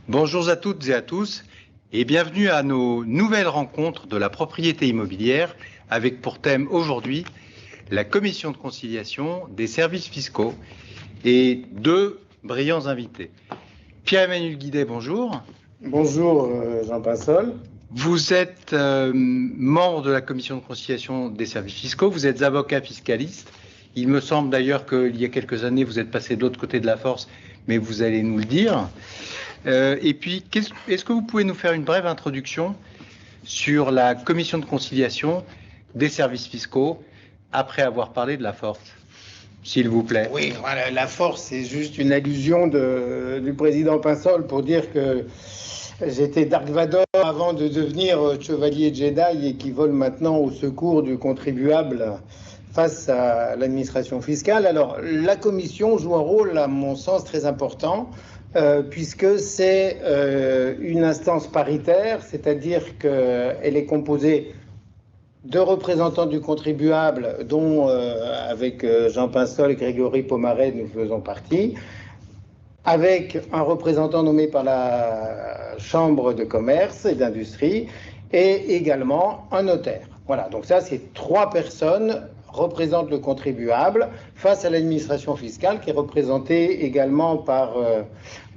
Bonjour à toutes et à tous et bienvenue à nos nouvelles rencontres de la propriété immobilière avec pour thème aujourd'hui la commission de conciliation des services fiscaux et deux brillants invités. Pierre-Emmanuel Guidet, bonjour. Bonjour Jean Pinsol. Vous êtes membre de la commission de conciliation des services fiscaux, vous êtes avocat fiscaliste. Il me semble d'ailleurs qu'il y a quelques années, vous êtes passé de l'autre côté de la force, mais vous allez nous le dire. Et puis, est-ce que vous pouvez nous faire une brève introduction sur la commission de conciliation des services fiscaux après avoir parlé de la force, s'il vous plaît? Oui, voilà, la force, c'est juste une allusion du président Pinsol pour dire que j'étais Dark Vador avant de devenir chevalier Jedi et qui vole maintenant au secours du contribuable face à l'administration fiscale. Alors, la commission joue un rôle, à mon sens, très important, puisque c'est une instance paritaire, c'est-à-dire qu'elle est composée de représentants du contribuable, dont avec Jean Pinsol et Grégory Pomaret, nous faisons partie, avec un représentant nommé par la Chambre de commerce et d'industrie, et également un notaire. Voilà, donc ça, c'est trois personnes représentent le contribuable face à l'administration fiscale qui est représentée également par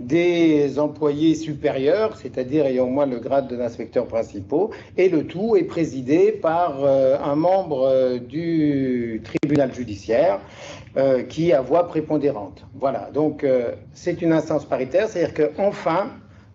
des employés supérieurs, c'est-à-dire ayant au moins le grade de l'inspecteur principal, et le tout est présidé par un membre du tribunal judiciaire qui a voix prépondérante. Voilà, donc c'est une instance paritaire, c'est-à-dire qu'enfin,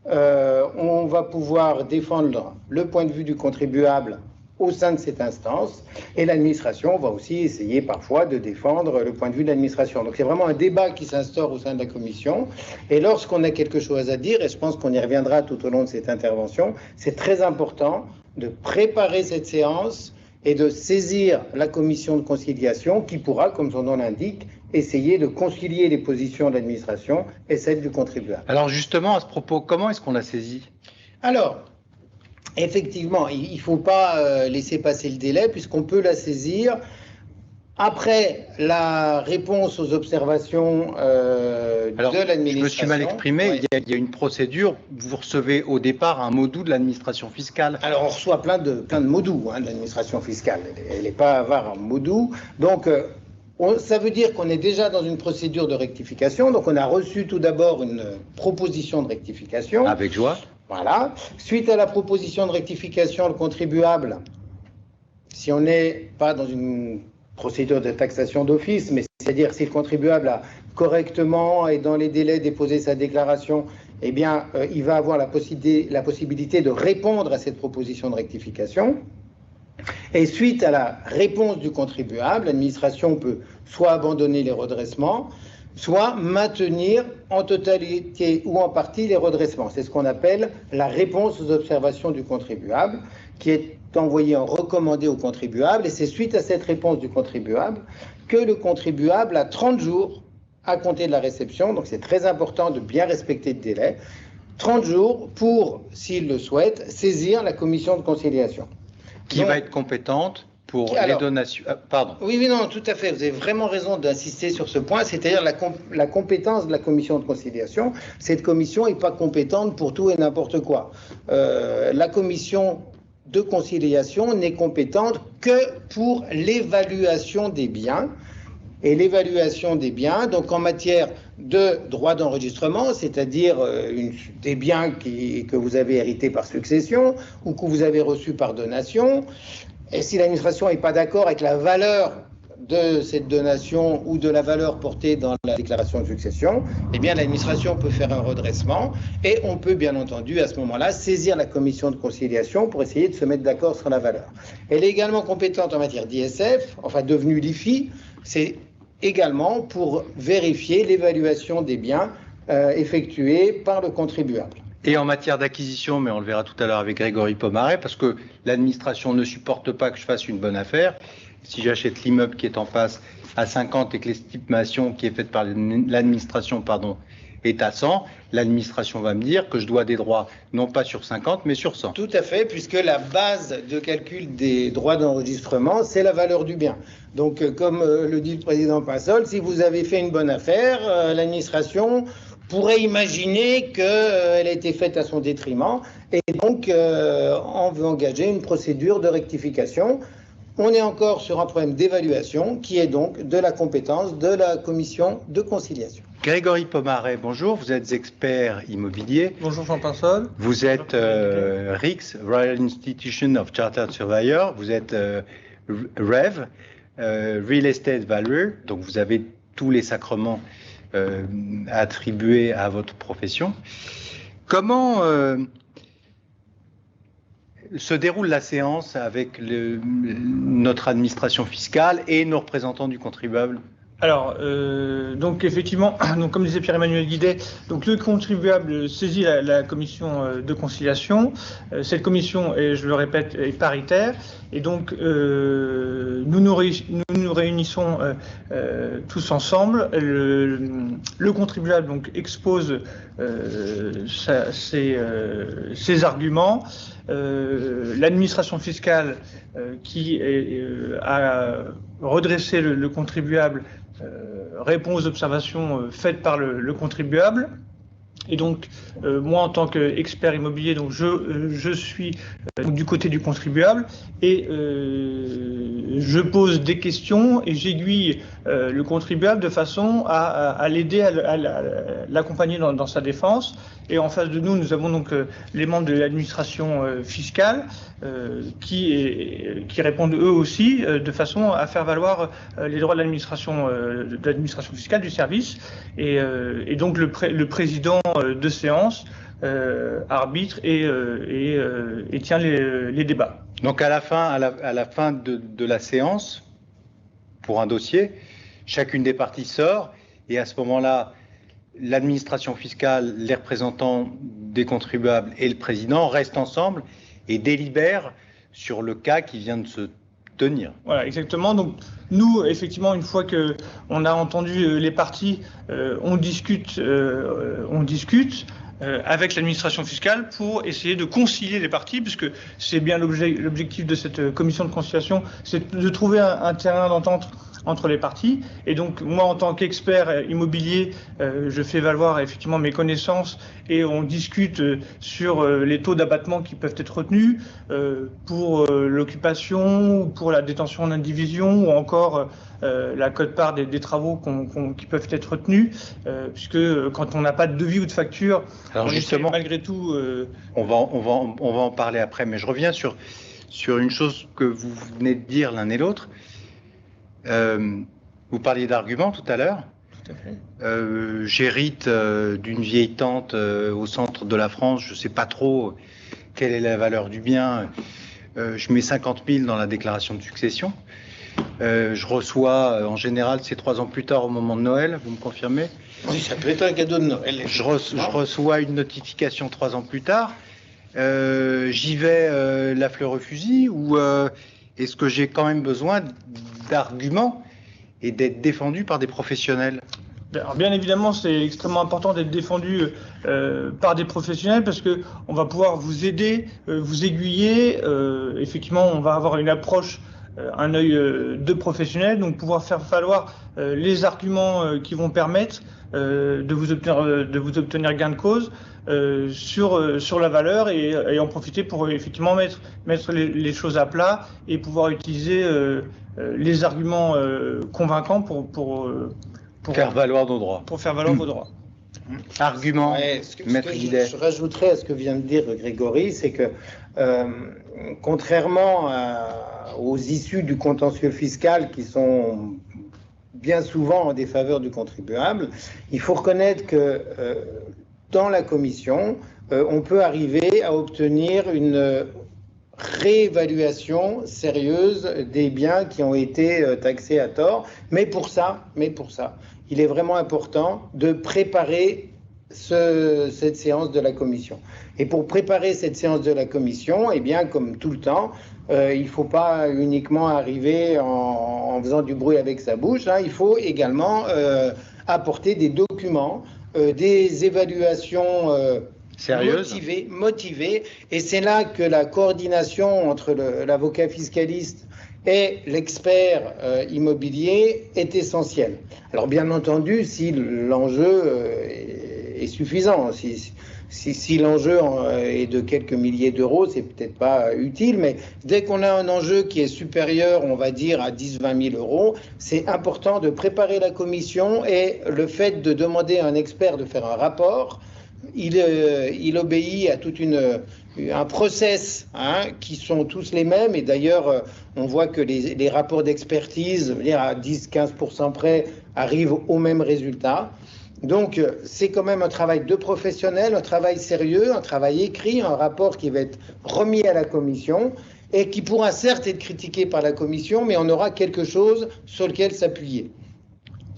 on va pouvoir défendre le point de vue du contribuable au sein de cette instance, et l'administration va aussi essayer parfois de défendre le point de vue de l'administration. Donc c'est vraiment un débat qui s'instaure au sein de la commission, et lorsqu'on a quelque chose à dire, et je pense qu'on y reviendra tout au long de cette intervention, c'est très important de préparer cette séance et de saisir la commission de conciliation qui pourra, comme son nom l'indique, essayer de concilier les positions de l'administration et celles du contribuable. Alors justement, à ce propos, comment est-ce qu'on l'a saisie? Alors, effectivement, il ne faut pas laisser passer le délai puisqu'on peut la saisir après la réponse aux observations de l'administration. Je me suis mal exprimé, oui. Il y a une procédure, vous recevez au départ un mot doux de l'administration fiscale. Alors on reçoit plein de mots doux de l'administration fiscale, elle n'est pas avare en mots doux, donc ça veut dire qu'on est déjà dans une procédure de rectification, donc on a reçu tout d'abord une proposition de rectification. Avec joie. Voilà. Suite à la proposition de rectification, le contribuable, si on n'est pas dans une procédure de taxation d'office, mais c'est-à-dire si le contribuable a correctement et dans les délais déposé sa déclaration, eh bien, il va avoir la possibilité de répondre à cette proposition de rectification. Et suite à la réponse du contribuable, l'administration peut soit abandonner les redressements, soit maintenir en totalité ou en partie les redressements. C'est ce qu'on appelle la réponse aux observations du contribuable, qui est envoyée en recommandé au contribuable, et c'est suite à cette réponse du contribuable que le contribuable a 30 jours à compter de la réception, donc c'est très important de bien respecter le délai, 30 jours pour, s'il le souhaite, saisir la commission de conciliation. Qui va être compétente pour les donations. Pardon. Oui, non, tout à fait. Vous avez vraiment raison d'insister sur ce point, c'est-à-dire la compétence de la commission de conciliation. Cette commission n'est pas compétente pour tout et n'importe quoi. La commission de conciliation n'est compétente que pour l'évaluation des biens. Et l'évaluation des biens, donc en matière de droit d'enregistrement, c'est-à-dire des biens que vous avez hérités par succession ou que vous avez reçus par donation, et si l'administration n'est pas d'accord avec la valeur de cette donation ou de la valeur portée dans la déclaration de succession, eh bien l'administration peut faire un redressement et on peut bien entendu à ce moment-là saisir la commission de conciliation pour essayer de se mettre d'accord sur la valeur. Elle est également compétente en matière d'ISF, enfin devenue l'IFI, c'est également pour vérifier l'évaluation des biens effectuée par le contribuable. Et en matière d'acquisition, mais on le verra tout à l'heure avec Grégory Pomaret, parce que l'administration ne supporte pas que je fasse une bonne affaire. Si j'achète l'immeuble qui est en face à 50 et que l'estimation qui est faite par l'administration, est à 100, l'administration va me dire que je dois des droits non pas sur 50 mais sur 100. Tout à fait, puisque la base de calcul des droits d'enregistrement, c'est la valeur du bien. Donc comme le dit le président Pinsol, si vous avez fait une bonne affaire, l'administration pourrait imaginer qu'elle a été faite à son détriment et donc on veut engager une procédure de rectification. On est encore sur un problème d'évaluation qui est donc de la compétence de la commission de conciliation. Grégory Pomaret, bonjour, vous êtes expert immobilier. Bonjour Jean Pinsol. Vous êtes RICS, Royal Institution of Chartered Surveyors, vous êtes REV, Real Estate Valuer, donc vous avez tous les sacrements attribués à votre profession. Comment se déroule la séance avec notre administration fiscale et nos représentants du contribuable? Alors, donc effectivement, donc comme disait Pierre-Emmanuel Guidet, donc le contribuable saisit la commission de conciliation. Cette commission, et je le répète, est paritaire. Et donc, nous nous réunissons tous ensemble. Le contribuable donc expose ses arguments. L'administration fiscale qui a redressé le contribuable répond aux observations faites par le contribuable. Et donc, moi, en tant qu'expert immobilier, donc je suis du côté du contribuable et je pose des questions et j'aiguille le contribuable de façon à l'aider, à l'accompagner dans sa défense. Et en face de nous, nous avons donc les membres de l'administration fiscale qui répondent eux aussi de façon à faire valoir les droits de l'administration fiscale du service. Et donc le président de séance arbitre et tient les débats. Donc à la fin de la séance, pour un dossier, chacune des parties sort et à ce moment-là, l'administration fiscale, les représentants des contribuables et le président restent ensemble et délibèrent sur le cas qui vient de se tenir. Voilà, exactement. Donc nous, effectivement, une fois que on a entendu les parties, on discute avec l'administration fiscale pour essayer de concilier les parties, puisque c'est bien l'objectif de cette commission de conciliation, c'est de trouver un terrain d'entente entre les parties. Et donc, moi, en tant qu'expert immobilier, je fais valoir effectivement mes connaissances et on discute sur les taux d'abattement qui peuvent être retenus pour l'occupation, ou pour la détention en indivision, ou encore la quote-part des travaux qui peuvent être retenus, puisque quand on n'a pas de devis ou de facture, alors justement, malgré tout... On va en parler après, mais je reviens sur une chose que vous venez de dire l'un et l'autre. Vous parliez d'arguments tout à l'heure. Tout à fait. J'hérite d'une vieille tante au centre de la France. Je ne sais pas trop quelle est la valeur du bien. Je mets 50 000 dans la déclaration de succession. Je reçois, en général, c'est 3 ans plus tard au moment de Noël. Vous me confirmez? Oui, ça peut être un cadeau de Noël. Je reçois une notification 3 ans plus tard. J'y vais la fleur au fusil ou est-ce que j'ai quand même besoin d'arguments et d'être défendu par des professionnels? Alors bien évidemment, c'est extrêmement important d'être défendu par des professionnels parce que on va pouvoir vous aider, vous aiguiller. Effectivement, on va avoir une approche, un œil de professionnel, donc pouvoir faire valoir les arguments qui vont permettre de vous obtenir gain de cause sur la valeur et en profiter pour effectivement mettre les choses à plat et pouvoir utiliser les arguments convaincants pour faire valoir nos droits. Pour faire valoir vos droits. Argument, Maître Guidet. Je rajouterais à ce que vient de dire Grégory, c'est que contrairement aux issues du contentieux fiscal qui sont bien souvent en défaveur du contribuable, il faut reconnaître que dans la commission, on peut arriver à obtenir une réévaluation sérieuse des biens qui ont été taxés à tort. Mais pour ça, il est vraiment important de préparer cette séance de la commission. Et pour préparer cette séance de la commission, eh bien, comme tout le temps, il ne faut pas uniquement arriver en faisant du bruit avec sa bouche, hein, il faut également apporter des documents, des évaluations sérieuse, motivée. Et c'est là que la coordination entre l'avocat fiscaliste et l'expert immobilier est essentielle. Alors bien entendu, si l'enjeu est suffisant. Si l'enjeu est de quelques milliers d'euros, c'est peut-être pas utile, mais dès qu'on a un enjeu qui est supérieur, on va dire, à 10-20 000 euros, c'est important de préparer la commission, et le fait de demander à un expert de faire un rapport, il obéit à toute un process qui sont tous les mêmes, et d'ailleurs on voit que les rapports d'expertise, à 10-15% près, arrivent au même résultat. Donc c'est quand même un travail de professionnel, un travail sérieux, un travail écrit, un rapport qui va être remis à la commission et qui pourra certes être critiqué par la commission, mais on aura quelque chose sur lequel s'appuyer.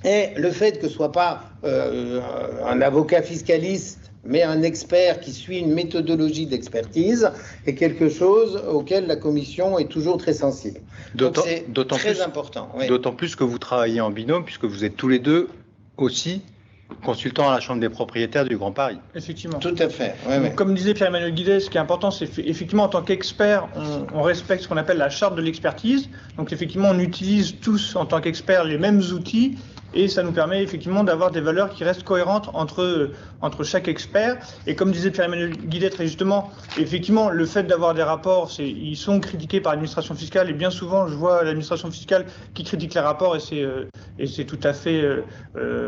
Et le fait que ce ne soit pas un avocat fiscaliste, mais un expert qui suit une méthodologie d'expertise, est quelque chose auquel la commission est toujours très sensible. Donc c'est très important. Oui. D'autant plus que vous travaillez en binôme, puisque vous êtes tous les deux aussi consultant à la Chambre des propriétaires du Grand Paris. Effectivement. Tout à fait. Oui, oui. Comme disait Pierre-Emmanuel Guidet, ce qui est important, c'est effectivement, en tant qu'expert, on respecte ce qu'on appelle la charte de l'expertise. Donc effectivement, on utilise tous, en tant qu'experts, les mêmes outils, et ça nous permet effectivement d'avoir des valeurs qui restent cohérentes entre chaque expert. Et comme disait Pierre-Emmanuel Guidet très justement, effectivement, le fait d'avoir des rapports, ils sont critiqués par l'administration fiscale, et bien souvent, je vois l'administration fiscale qui critique les rapports, et c'est tout à fait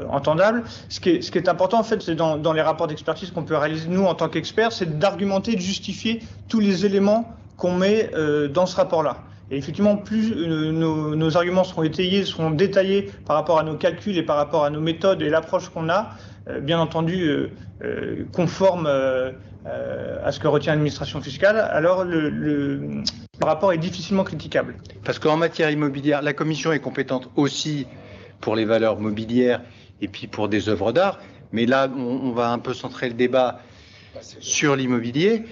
entendable. Ce qui est important, en fait, c'est dans les rapports d'expertise qu'on peut réaliser, nous, en tant qu'experts, c'est d'argumenter, de justifier tous les éléments qu'on met dans ce rapport-là. Et effectivement, plus nos arguments seront étayés, seront détaillés par rapport à nos calculs et par rapport à nos méthodes et l'approche qu'on a, bien entendu conforme à ce que retient l'administration fiscale, alors le rapport est difficilement critiquable. Parce qu'en matière immobilière, la commission est compétente aussi pour les valeurs mobilières et puis pour des œuvres d'art. Mais là, on va un peu centrer le débat sur l'immobilier.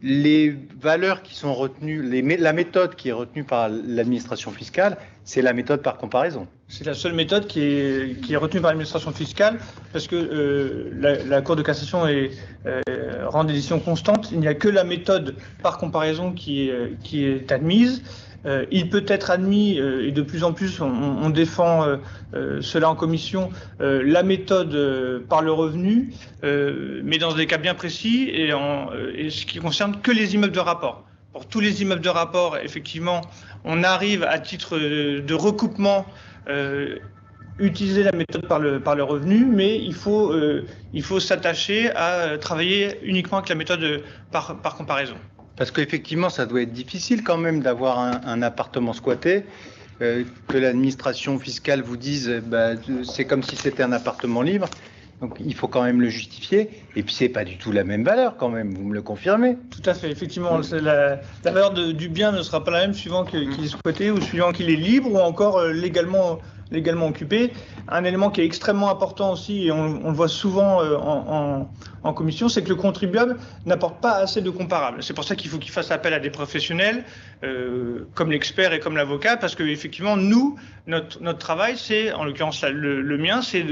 Les valeurs qui sont retenues, la méthode qui est retenue par l'administration fiscale, c'est la méthode par comparaison. C'est la seule méthode qui est retenue par l'administration fiscale, parce que la Cour de cassation rend des décisions constantes. Il n'y a que la méthode par comparaison qui est admise. Il peut être admis, et de plus en plus on défend cela en commission, la méthode par le revenu, mais dans des cas bien précis, et ce qui concerne que les immeubles de rapport. Pour tous les immeubles de rapport, effectivement, on arrive à titre de recoupement utiliser la méthode par le revenu, mais il faut s'attacher à travailler uniquement avec la méthode par comparaison. Parce qu'effectivement, ça doit être difficile quand même d'avoir un appartement squatté, que l'administration fiscale vous dise c'est comme si c'était un appartement libre. Donc il faut quand même le justifier. Et puis c'est pas du tout la même valeur quand même, vous me le confirmez? Tout à fait, effectivement. La valeur du bien ne sera pas la même suivant qu'il est squatté ou suivant qu'il est libre ou encore légalement occupé. Un élément qui est extrêmement important aussi, et on le voit souvent en commission, c'est que le contribuable n'apporte pas assez de comparables. C'est pour ça qu'il faut qu'il fasse appel à des professionnels, comme l'expert et comme l'avocat, parce que effectivement, nous, notre travail, c'est, en l'occurrence le mien, c'est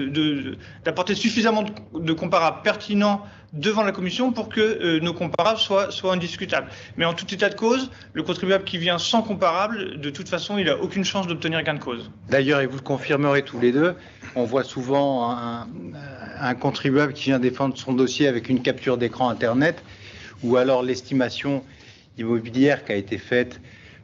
d'apporter suffisamment de comparables pertinents devant la commission pour que nos comparables soient indiscutables. Mais en tout état de cause, le contribuable qui vient sans comparable, de toute façon, il n'a aucune chance d'obtenir gain de cause. D'ailleurs, et vous le confirmerez tous les deux, on voit souvent un contribuable qui vient défendre son dossier avec une capture d'écran Internet, ou alors l'estimation immobilière qui a été faite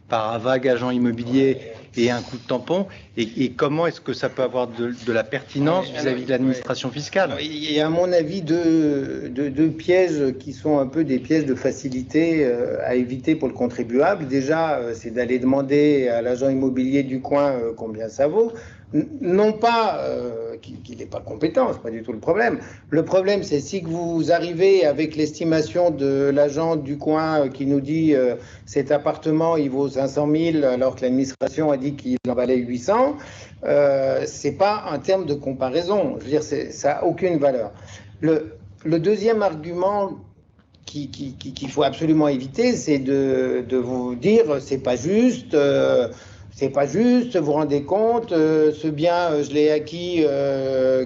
par un vague agent immobilier et un coup de tampon, et comment est-ce que ça peut avoir de la pertinence vis-à-vis de l'administration fiscale? Il y a à mon avis deux pièges qui sont un peu des pièges de facilité à éviter pour le contribuable. Déjà, c'est d'aller demander à l'agent immobilier du coin combien ça vaut. Non pas qu'il n'est pas compétent, c'est pas du tout le problème. Le problème, c'est si vous arrivez avec l'estimation de l'agent du coin qui nous dit cet appartement il vaut 500 000 alors que l'administration a dit qu'il en valait 800, c'est pas un terme de comparaison. Je veux dire, ça n'a aucune valeur. Le deuxième argument qu'il faut absolument éviter, c'est de vous dire c'est pas juste. c'est pas juste, vous vous rendez compte, ce bien, je l'ai acquis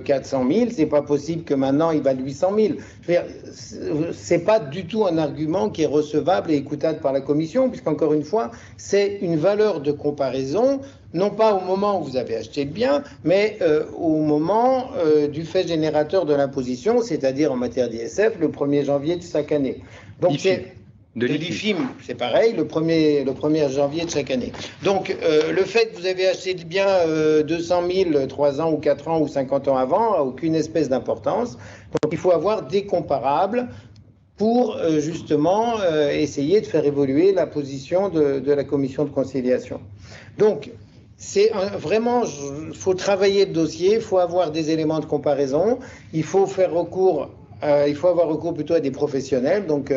400 000, c'est pas possible que maintenant il vaille 800 000. Je veux dire, c'est pas du tout un argument qui est recevable et écoutable par la commission, puisqu'encore une fois, c'est une valeur de comparaison, non pas au moment où vous avez acheté le bien, mais au moment du fait générateur de l'imposition, c'est-à-dire en matière d'ISF, le 1er janvier de chaque année. Donc c'est... De l'IFIM, c'est pareil, le 1er janvier de chaque année. Donc, le fait que vous avez acheté le bien 200 000, 3 ans ou 4 ans ou 50 ans avant, n'a aucune espèce d'importance. Donc, il faut avoir des comparables pour justement essayer de faire évoluer la position de la commission de conciliation. Donc, c'est vraiment, il faut travailler le dossier, il faut avoir des éléments de comparaison, il faut faire recours. Il faut avoir recours plutôt à des professionnels, donc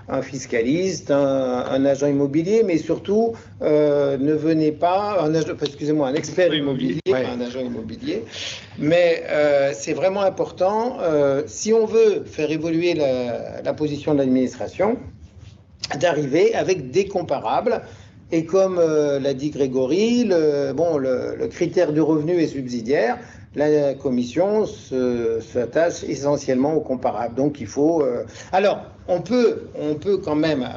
un fiscaliste, un agent immobilier, mais surtout ne venez pas, un expert immobilier, pas un agent immobilier. Mais c'est vraiment important, si on veut faire évoluer la position de l'administration, d'arriver avec des comparables. Et comme l'a dit Grégory, le critère du revenu est subsidiaire. La commission s'attache essentiellement aux comparables. Donc il faut... Alors, on peut quand même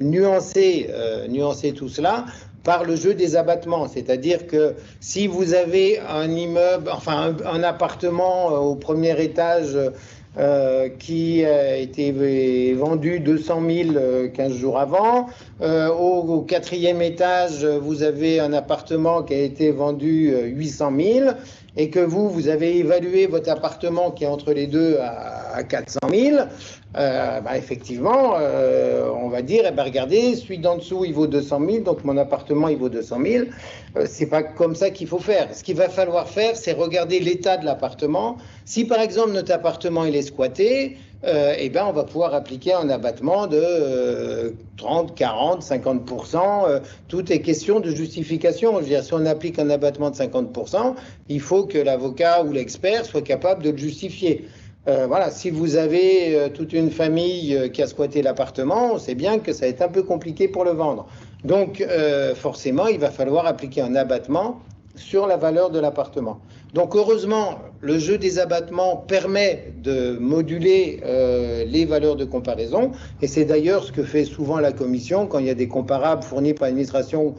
nuancer tout cela par le jeu des abattements. C'est-à-dire que si vous avez un immeuble, enfin un appartement au premier étage qui a été vendu 200 000 15 jours avant. Au 4e étage, vous avez un appartement qui a été vendu 800 000 et que vous avez évalué votre appartement qui est entre les deux à 400 000. Effectivement, on va dire, regardez, celui d'en dessous, il vaut 200 000, donc mon appartement, il vaut 200 000. C'est pas comme ça qu'il faut faire. Ce qu'il va falloir faire, c'est regarder l'état de l'appartement. Si, par exemple, notre appartement, il est squatté, on va pouvoir appliquer un abattement de 30, 40, 50%. Tout est question de justification. Je veux dire, si on applique un abattement de 50%, il faut que l'avocat ou l'expert soit capable de le justifier. Voilà, si vous avez toute une famille qui a squatté l'appartement, on sait bien que ça va être un peu compliqué pour le vendre. Donc, forcément, il va falloir appliquer un abattement sur la valeur de l'appartement. Donc, heureusement, le jeu des abattements permet de moduler les valeurs de comparaison. Et c'est d'ailleurs ce que fait souvent la commission quand il y a des comparables fournis par l'administration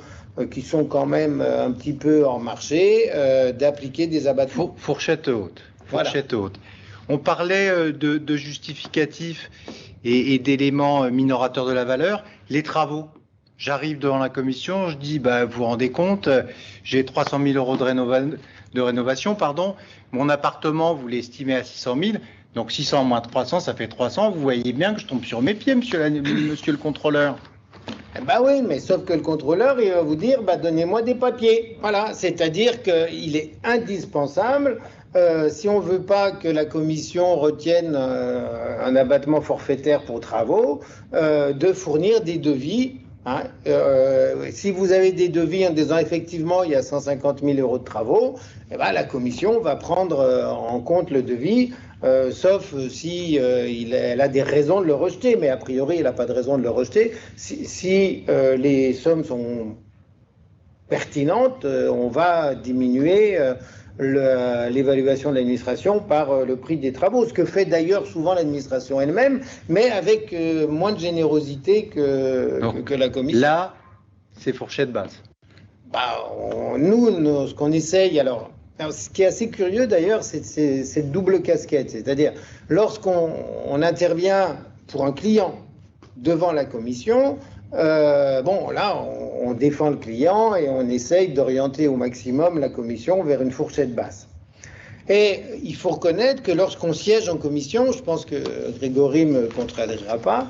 qui sont quand même un petit peu hors marché, d'appliquer des abattements. Fourchette haute. Fourchette haute. On parlait de justificatifs et d'éléments minorateurs de la valeur. Les travaux. J'arrive devant la commission, je dis, vous vous rendez compte, j'ai 300 000 euros de rénovation, mon appartement, vous l'estimez à 600 000, donc 600 moins 300, ça fait 300, vous voyez bien que je tombe sur mes pieds, monsieur le contrôleur. Oui, mais sauf que le contrôleur, il va vous dire, donnez-moi des papiers. Voilà, c'est-à-dire qu'il est indispensable, si on ne veut pas que la commission retienne un abattement forfaitaire pour travaux, de fournir des devis. Si vous avez des devis en disant effectivement il y a 150 000 euros de travaux, la commission va prendre en compte le devis, sauf si elle a des raisons de le rejeter, mais a priori elle n'a pas de raison de le rejeter. Si les sommes sont pertinentes, on va diminuer l'évaluation de l'administration par le prix des travaux, ce que fait d'ailleurs souvent l'administration elle-même, mais avec moins de générosité que la commission. Là, c'est fourchette basse. Nous, ce qu'on essaye, alors, ce qui est assez curieux d'ailleurs, c'est cette double casquette, c'est-à-dire lorsqu'on intervient pour un client devant la commission, là, on défend le client et on essaye d'orienter au maximum la commission vers une fourchette basse. Et il faut reconnaître que lorsqu'on siège en commission, je pense que Grégory ne me contredira pas,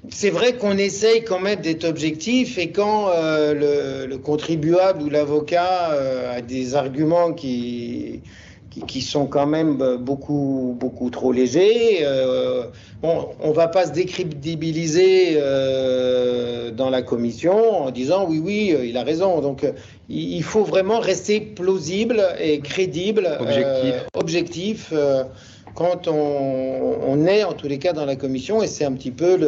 c'est vrai qu'on essaye quand même d'être objectif et quand le contribuable ou l'avocat a des arguments qui sont quand même beaucoup trop légers. On ne va pas se décrédibiliser dans la commission en disant oui, il a raison. Donc il faut vraiment rester plausible et crédible, objectif. quand on est en tous les cas dans la commission, et c'est un petit peu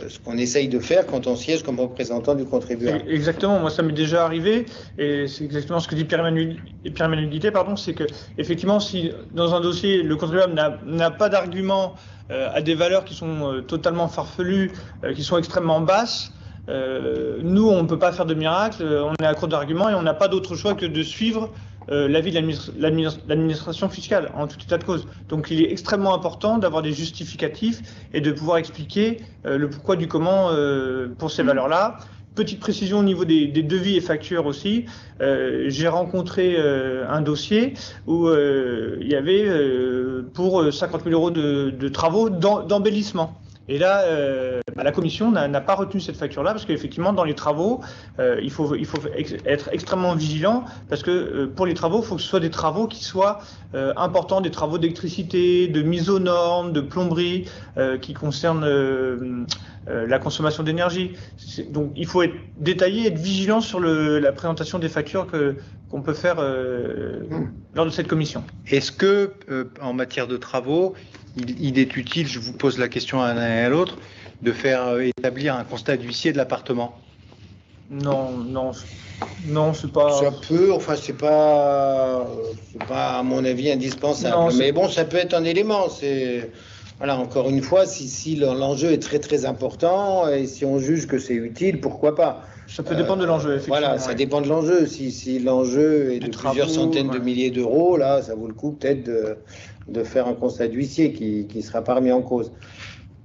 ce qu'on essaye de faire quand on siège comme représentant du contribuable. Exactement, moi ça m'est déjà arrivé, et c'est exactement ce que dit Pierre-Emmanuel Guittet, c'est que effectivement si dans un dossier le contribuable n'a pas d'argument à des valeurs qui sont totalement farfelues, qui sont extrêmement basses, nous on ne peut pas faire de miracle, on est à court d'arguments et on n'a pas d'autre choix que de suivre l'avis de l'administration fiscale, en tout état de cause. Donc il est extrêmement important d'avoir des justificatifs et de pouvoir expliquer le pourquoi du comment pour ces valeurs-là. Petite précision au niveau des devis et factures aussi. J'ai rencontré un dossier où il y avait pour 50 000 euros de travaux d'embellissement. Et là, la commission n'a pas retenu cette facture-là parce qu'effectivement, dans les travaux, il faut être extrêmement vigilant parce que pour les travaux, il faut que ce soit des travaux qui soient importants, des travaux d'électricité, de mise aux normes, de plomberie, qui concernent la consommation d'énergie. Donc, il faut être détaillé, être vigilant sur la présentation des factures qu'on peut faire lors de cette commission. Est-ce que, en matière de travaux, il est utile, je vous pose la question à l'un et à l'autre, de faire établir un constat d'huissier de l'appartement? Non, c'est pas... Ça peut, enfin, c'est pas à mon avis indispensable. Non, mais bon, ça peut être un élément. Voilà, encore une fois, si l'enjeu est très très important et si on juge que c'est utile, pourquoi pas? Ça peut dépendre de l'enjeu, effectivement. Voilà, ça dépend de l'enjeu. Si l'enjeu est de plusieurs centaines de milliers d'euros, là, ça vaut le coup peut-être de faire un constat d'huissier qui ne sera pas remis en cause.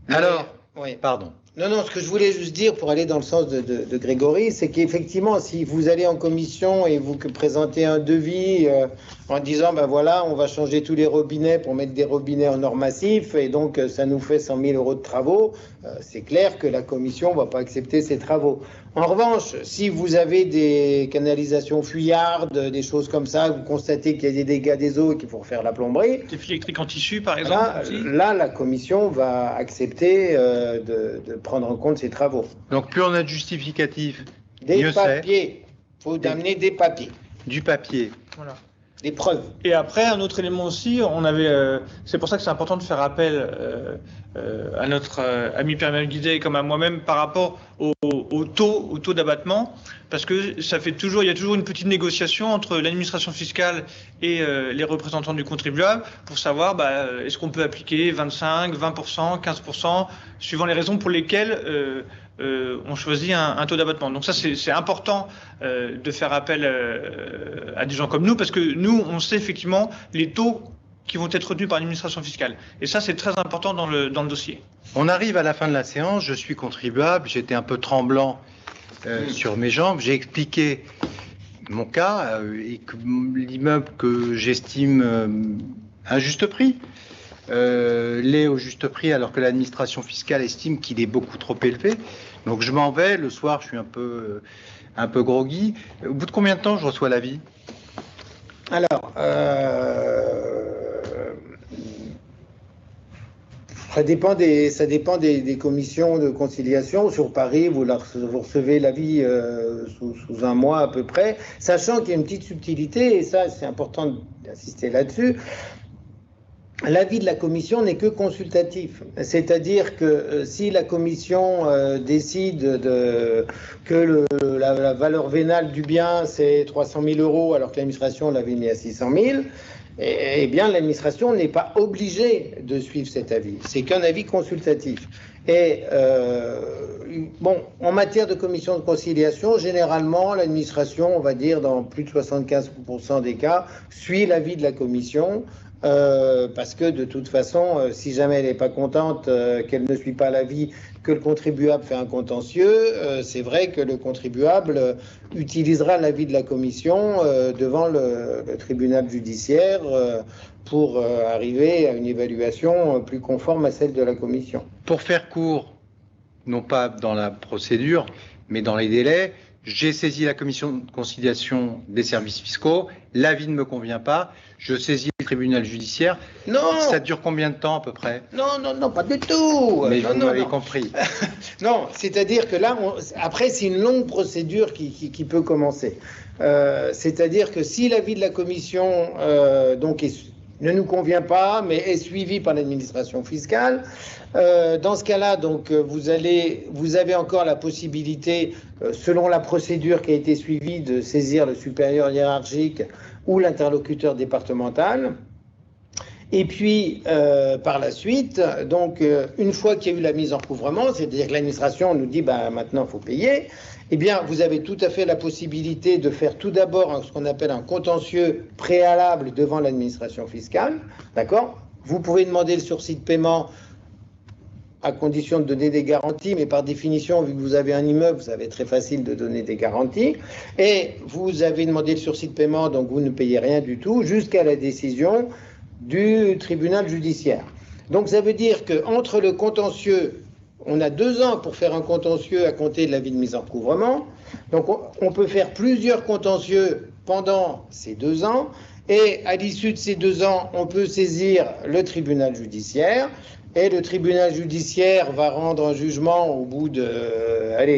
Alors, oui. Pardon. Non, ce que je voulais juste dire pour aller dans le sens de Grégory, c'est qu'effectivement, si vous allez en commission et vous présentez un devis en disant, ben voilà, on va changer tous les robinets pour mettre des robinets en or massif et donc ça nous fait 100 000 euros de travaux, c'est clair que la commission ne va pas accepter ces travaux. En revanche, si vous avez des canalisations fuyardes, des choses comme ça, vous constatez qu'il y a des dégâts des eaux et qu'il faut refaire la plomberie... Des fils électriques en tissu, par exemple. Là, la commission va accepter de prendre en compte ces travaux. Donc, plus on a de justificatifs, des mieux papiers. Il faut amener des papiers. Du papier. Voilà. Des preuves. Et après, un autre élément aussi, c'est pour ça que c'est important de faire appel à notre ami Pierre-Emmanuel Guittet comme à moi-même par rapport au taux d'abattement, parce que il y a toujours une petite négociation entre l'administration fiscale et les représentants du contribuable pour savoir est-ce qu'on peut appliquer 25, 20%, 15%, suivant les raisons pour lesquelles on choisit un taux d'abattement. Donc ça, c'est important de faire appel à des gens comme nous, parce que nous, on sait effectivement les taux qui vont être retenus par l'administration fiscale. Et ça, c'est très important dans le dossier. On arrive à la fin de la séance, je suis contribuable, j'étais un peu tremblant sur mes jambes, j'ai expliqué mon cas et que l'immeuble que j'estime à juste prix, l'est au juste prix alors que l'administration fiscale estime qu'il est beaucoup trop élevé. Donc je m'en vais, le soir je suis un peu groggy. Au bout de combien de temps je reçois l'avis? Alors, ça dépend des commissions de conciliation. Sur Paris, vous recevez l'avis sous un mois à peu près, sachant qu'il y a une petite subtilité, et ça c'est important d'insister là-dessus. L'avis de la commission n'est que consultatif, c'est-à-dire que si la commission décide que la valeur vénale du bien c'est 300 000 euros alors que l'administration l'avait mis à 600 000, eh bien l'administration n'est pas obligée de suivre cet avis, c'est qu'un avis consultatif. Et en matière de commission de conciliation, généralement l'administration, on va dire dans plus de 75% des cas, suit l'avis de la commission. Parce que de toute façon, si jamais elle n'est pas contente qu'elle ne suit pas l'avis, que le contribuable fait un contentieux, c'est vrai que le contribuable utilisera l'avis de la commission devant le tribunal judiciaire pour arriver à une évaluation plus conforme à celle de la commission. Pour faire court, non pas dans la procédure, mais dans les délais, j'ai saisi la commission de conciliation des services fiscaux, l'avis ne me convient pas, je saisis le tribunal judiciaire. Non. Ça dure combien de temps à peu près? Non, pas du tout. Mais vous m'avez compris. Non, c'est-à-dire que là, après, c'est une longue procédure qui peut commencer. C'est-à-dire que si l'avis de la commission ne nous convient pas, mais est suivi par l'administration fiscale. Dans ce cas-là, donc, vous avez encore la possibilité, selon la procédure qui a été suivie, de saisir le supérieur hiérarchique ou l'interlocuteur départemental. Et puis, par la suite, donc, une fois qu'il y a eu la mise en recouvrement, c'est-à-dire que l'administration nous dit, maintenant, il faut payer, eh bien, vous avez tout à fait la possibilité de faire tout d'abord ce qu'on appelle un contentieux préalable devant l'administration fiscale, d'accord ? Vous pouvez demander le sursis de paiement à condition de donner des garanties, mais par définition, vu que vous avez un immeuble, ça va être très facile de donner des garanties. Et vous avez demandé le sursis de paiement, donc vous ne payez rien du tout, jusqu'à la décision du tribunal judiciaire. Donc ça veut dire qu'entre le contentieux, on a 2 ans pour faire un contentieux à compter de l'avis de mise en recouvrement. Donc on peut faire plusieurs contentieux pendant ces 2 ans. Et à l'issue de ces 2 ans, on peut saisir le tribunal judiciaire. Et le tribunal judiciaire va rendre un jugement au bout de,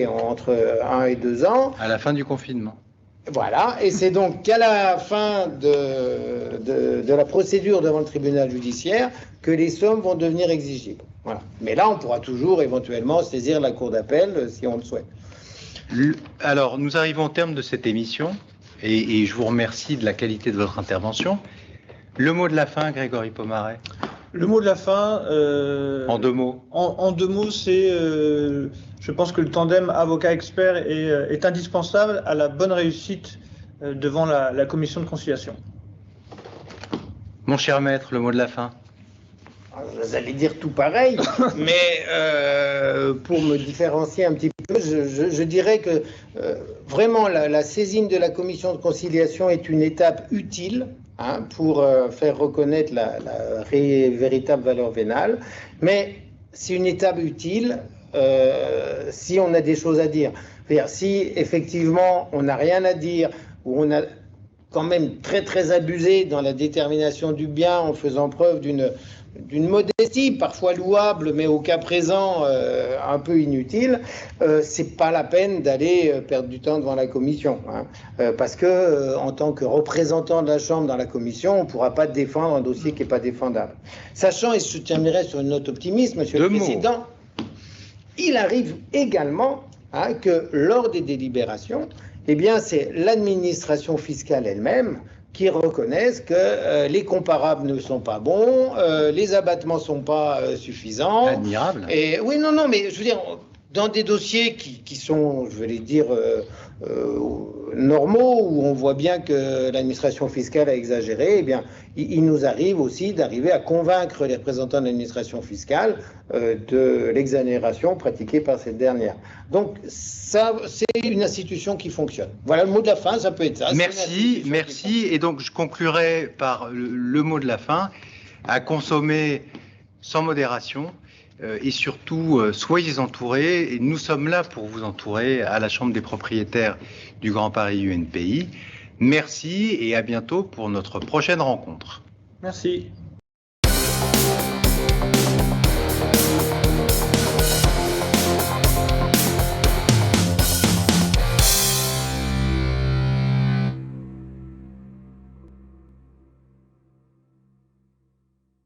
entre 1 et 2 ans. À la fin du confinement. Voilà, et c'est donc qu'à la fin de la procédure devant le tribunal judiciaire que les sommes vont devenir exigibles. Voilà. Mais là, on pourra toujours éventuellement saisir la cour d'appel si on le souhaite. Alors, nous arrivons au terme de cette émission et je vous remercie de la qualité de votre intervention. Le mot de la fin, Grégory Pomaret. Le mot de la fin... en 2 mots. En 2 mots, c'est... je pense que le tandem avocat-expert est indispensable à la bonne réussite devant la commission de conciliation. Mon cher maître, le mot de la fin. Vous allez dire tout pareil, mais pour me différencier un petit peu, je dirais que vraiment la saisine de la commission de conciliation est une étape utile pour faire reconnaître la véritable valeur vénale, mais c'est une étape utile si on a des choses à dire. C'est-à-dire, si effectivement on n'a rien à dire, ou on a quand même très abusé dans la détermination du bien en faisant preuve d'une modestie parfois louable, mais au cas présent un peu inutile, c'est pas la peine d'aller perdre du temps devant la commission, parce que en tant que représentant de la Chambre dans la commission, on ne pourra pas défendre un dossier qui n'est pas défendable. Sachant, et je terminerai sur une note optimiste, Monsieur le Président, il arrive également que lors des délibérations, eh bien, c'est l'administration fiscale elle-même qui reconnaissent que les comparables ne sont pas bons, les abattements ne sont pas suffisants. Admirable. Et, oui, non, mais je veux dire, dans des dossiers qui sont, je vais dire, normaux, où on voit bien que l'administration fiscale a exagéré, eh bien, il nous arrive aussi d'arriver à convaincre les représentants de l'administration fiscale de l'exonération pratiquée par cette dernière. Donc, ça, c'est une institution qui fonctionne. Voilà, le mot de la fin, ça peut être ça. Merci. Et donc, je conclurai par le mot de la fin, à consommer sans modération. Et surtout, soyez entourés, et nous sommes là pour vous entourer à la Chambre des propriétaires du Grand Paris UNPI. Merci et à bientôt pour notre prochaine rencontre. Merci.